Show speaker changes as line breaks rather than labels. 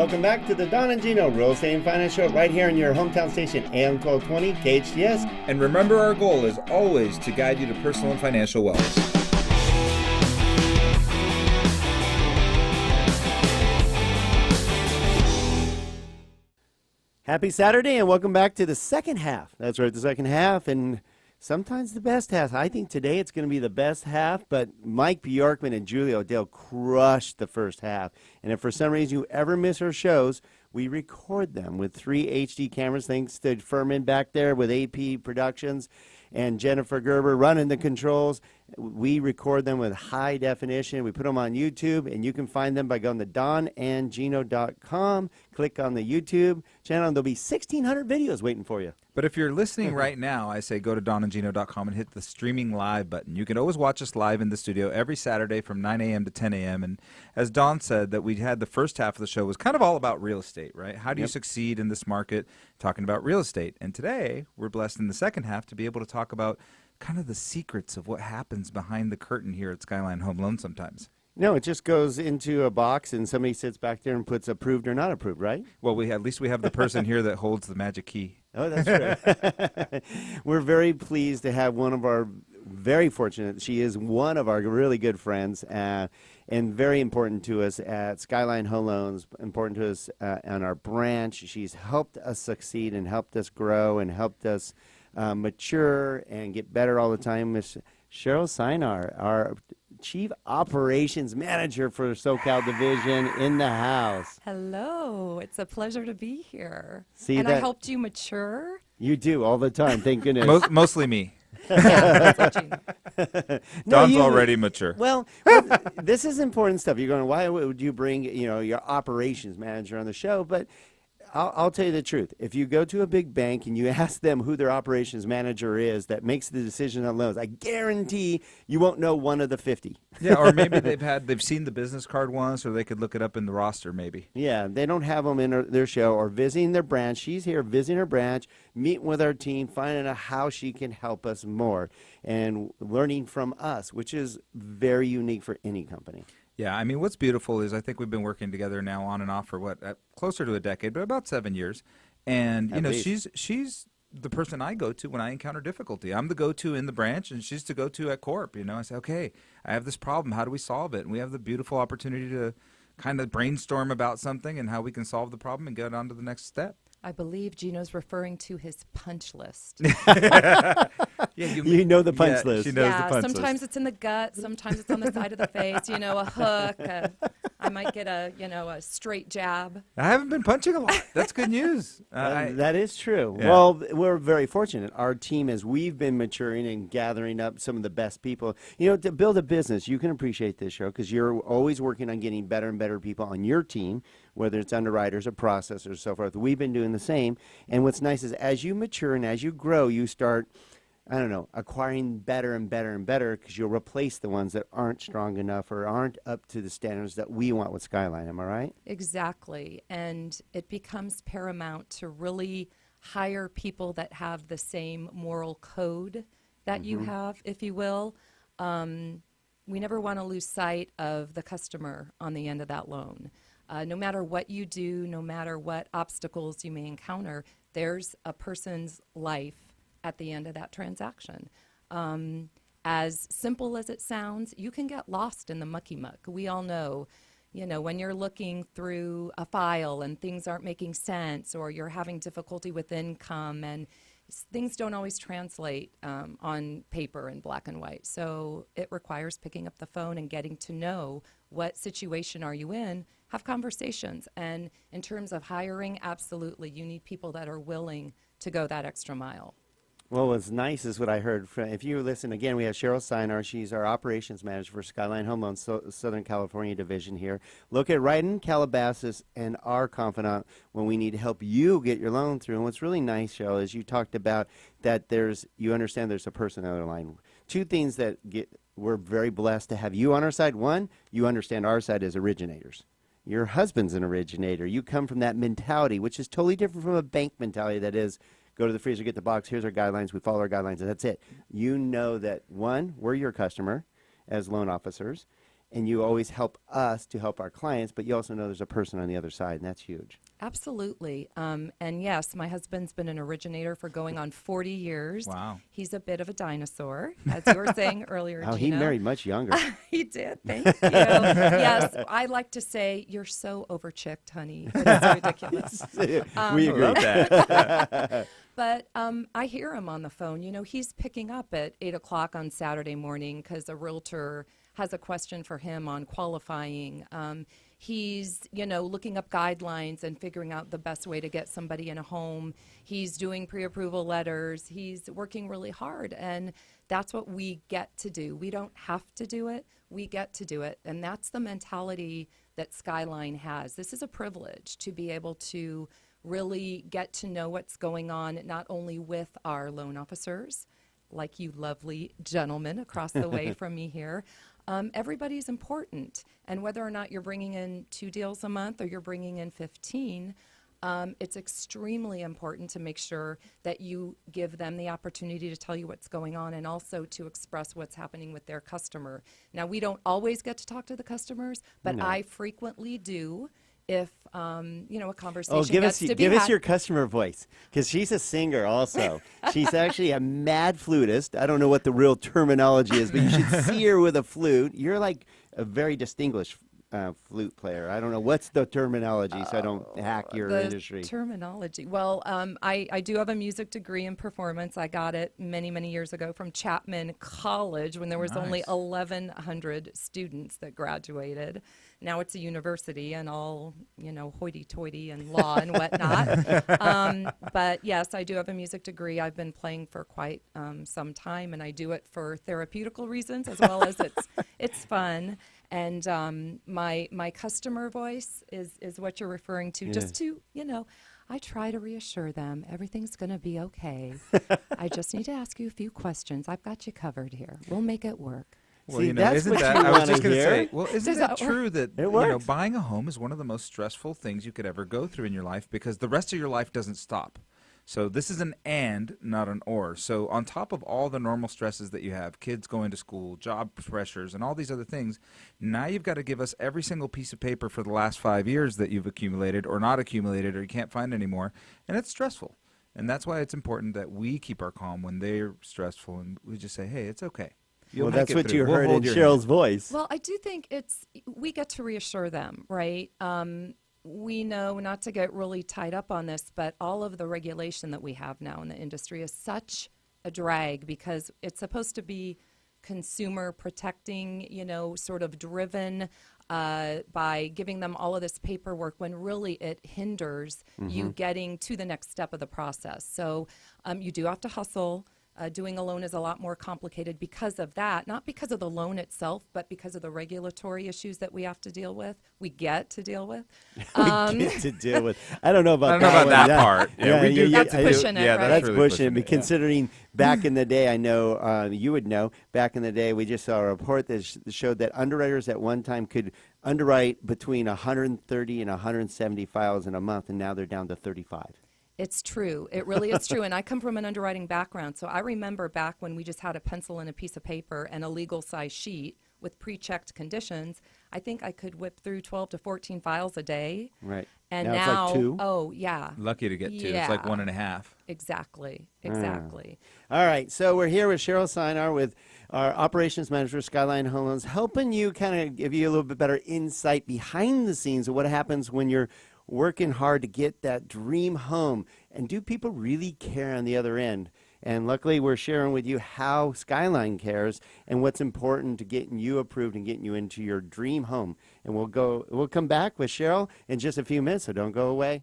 welcome back to the Don and Gino Real Estate and Finance Show right here in your hometown station, AM 1220 KHTS.
And remember, our goal is always to guide you to personal and financial wellness.
Happy Saturday and welcome back to the second half. That's right, the second half, and sometimes the best half. I think today it's going to be the best half, but Mike Bjorkman and Julie O'Dell crushed the first half. And if for some reason you ever miss our shows, we record them with 3 HD cameras, thanks to Furman back there with AP Productions and Jennifer Gerber running the controls. We record them with high definition. We put them on YouTube, and you can find them by going to donandgino.com. Click on the YouTube channel, and there'll be 1,600 videos waiting for you.
But if you're listening right now, I say go to donandgino.com and hit the streaming live button. You can always watch us live in the studio every Saturday from 9 a.m. to 10 a.m. And as Don said, that we had the first half of the show was kind of all about real estate, right? How do you succeed in this market, talking about real estate? And today, we're blessed in the second half to be able to talk about kind of the secrets of what happens behind the curtain here at SKYLINE Home Loans sometimes.
No, it just goes into a box and somebody sits back there and puts approved or not approved, right?
Well, at least we have the person here that holds the magic key.
Oh, that's true. We're very pleased to have very fortunate. She is one of our really good friends and very important to us at SKYLINE Home Loans, important to us on our branch. She's helped us succeed and helped us grow and helped us mature and get better all the time. Miss Cheryl Cynar, our Chief Operations Manager for SoCal Division in the house.
Hello. It's a pleasure to be here.
See
and
that?
I helped you mature.
You do all the time, thank goodness.
Mostly me.
Yeah, that's what
Don's already mature.
Well, this is important stuff. You're going, why would you bring your operations manager on the show? But I'll tell you the truth. If you go to a big bank and you ask them who their operations manager is that makes the decision on loans, I guarantee you won't know one of the 50.
Yeah, or maybe they've seen the business card once, or they could look it up in the roster maybe.
Yeah, they don't have them in their show or visiting their branch. She's here visiting her branch, meeting with our team, finding out how she can help us more, and learning from us, which is very unique for any company.
Yeah, I mean, what's beautiful is I think we've been working together now on and off for closer to a decade, but about 7 years. And, she's the person I go to when I encounter difficulty. I'm the go-to in the branch, and she's the go-to at Corp. I say, okay, I have this problem. How do we solve it? And we have the beautiful opportunity to kind of brainstorm about something and how we can solve the problem and get on to the next step.
I believe Gino's referring to his punch list.
Yeah, you know the punch list.
She knows the punch
sometimes
list.
It's in the gut, sometimes it's on the side of the face, a hook. I might get a straight jab.
I haven't been punching a lot. That's good news.
That is true.
Yeah.
Well, we're very fortunate. Our team, as we've been maturing and gathering up some of the best people, to build a business, you can appreciate this show because you're always working on getting better and better people on your team, whether it's underwriters or processors or so forth. We've been doing the same. And what's nice is as you mature and as you grow, you start, acquiring better and better and better because you'll replace the ones that aren't strong enough or aren't up to the standards that we want with SKYLINE. Am I right?
Exactly. And it becomes paramount to really hire people that have the same moral code that you have, if you will. We never want to lose sight of the customer on the end of that loan. No matter what you do, no matter what obstacles you may encounter, there's a person's life at the end of that transaction. As simple as it sounds, you can get lost in the mucky muck. We all know, when you're looking through a file and things aren't making sense, or you're having difficulty with income and things don't always translate on paper in black and white. So it requires picking up the phone and getting to know what situation are you in, have conversations. And in terms of hiring, absolutely, you need people that are willing to go that extra mile.
Well, what's nice is what I heard. If you listen, again, we have Cheryl Cynar. She's our operations manager for SKYLINE Home Loans, Southern California division here. Located right in Calabasas, and our confidant when we need to help you get your loan through. And what's really nice, Cheryl, is you talked about that you understand there's a person on the other line. Two things that we're very blessed to have you on our side. One, you understand our side as originators. Your husband's an originator. You come from that mentality, which is totally different from a bank mentality that is, go to the freezer, get the box, here's our guidelines, we follow our guidelines, and that's it. You know that, one, we're your customer as loan officers, and you always help us to help our clients, but you also know there's a person on the other side, and that's huge.
Absolutely. And yes, my husband's been an originator for going on 40 years.
Wow.
He's a bit of a dinosaur, as you were saying earlier,
Oh,
Gino.
he married much younger.
He did. Thank you. Yes, I like to say, you're so overchicked, honey. It's ridiculous.
We agree.
Love that.
But I hear him on the phone. You know, he's picking up at 8 o'clock on Saturday morning because a realtor has a question for him on qualifying. He's, you know, looking up guidelines and figuring out the best way to get somebody in a home. He's doing pre-approval letters. He's working really hard, and that's what we get to do. We don't have to do it. We get to do it, and that's the mentality that SKYLINE has. This is a privilege to be able to really get to know what's going on, not only with our loan officers, like you lovely gentlemen across the way from me here. Everybody's important, and whether or not you're bringing in 2 deals a month or you're bringing in 15, it's extremely important to make sure that you give them the opportunity to tell you what's going on and also to express what's happening with their customer. Now, we don't always get to talk to the customers, but I frequently do. If you know, a conversation gets to be
give
had.
us your customer voice, because she's a singer also. She's actually a mad flutist. I don't know what the real terminology is, but you should see her with a flute. You're like a very distinguished flute player. I don't know what's the terminology, so I don't hack your industry.
Terminology. Well, I do have a music degree in performance. I got it many, many years ago from Chapman College when there was only 1,100 students that graduated. Now it's a university and all, you know, hoity-toity and law and whatnot. But yes, I do have a music degree. I've been playing for quite some time, and I do it for therapeutical reasons as well as it's fun. And my customer voice is what you're referring to. Just to, you know, I try to reassure them everything's going to be okay. I just need to ask you a few questions. I've got you covered here. We'll make it work.
Well,
See,
you know,
that's
isn't
what
that,
you
I was
wanna
just going to
hear.
say, well, isn't
Does
it
that
true that,
It
you know,
works.
buying a home is one of the most stressful things you could ever go through in your life because the rest of your life doesn't stop. So this is an and, not an or. So on top of all the normal stresses that you have, kids going to school, job pressures, and all these other things, now you've got to give us every single piece of paper for the last 5 years that you've accumulated or not accumulated or you can't find anymore, and it's stressful. And that's why it's important that we keep our calm when they're stressful and we just say, hey, it's okay. You'll
Well,
make
that's
it
what
through.
you
We'll
heard in
hold your
Cheryl's
hand.
voice.
Well, I do think we get to reassure them, right? We know not to get really tied up on this, but all of the regulation that we have now in the industry is such a drag because it's supposed to be consumer protecting, you know, sort of driven by giving them all of this paperwork when really it hinders you getting to the next step of the process. So you do have to hustle. Doing a loan is a lot more complicated because of that, not because of the loan itself, but because of the regulatory issues that we have to deal with. We get to deal with.
We get to deal with. I don't know about
I don't know
that
about
one.
that part. Yeah, we do
That's
get to do-
pushing it,
yeah,
right?
That's
really
pushing it.
it, yeah.
Considering back in the day, I know you would know, back in the day, we just saw a report that showed that underwriters at one time could underwrite between 130 and 170 files in a month, and now they're down to 35.
It's true. It really is true. And I come from an underwriting background. So I remember back when we just had a pencil and a piece of paper and a legal size sheet with pre-checked conditions. I think I could whip through 12 to 14 files a day.
Right.
And
Now
now,
it's like 2.
oh, yeah.
Lucky to get to. It's
Yeah.
like 1.5.
Exactly. Exactly.
All right, so we're here with Cheryl Cynar with our operations manager, SKYLINE Home Loans, helping you kind of give you a little bit better insight behind the scenes of what happens when you're working hard to get that dream home. And do people really care on the other end? And luckily, we're sharing with you how SKYLINE cares and what's important to getting you approved and getting you into your dream home. And we'll come back with Cheryl in just a few minutes, so don't go away.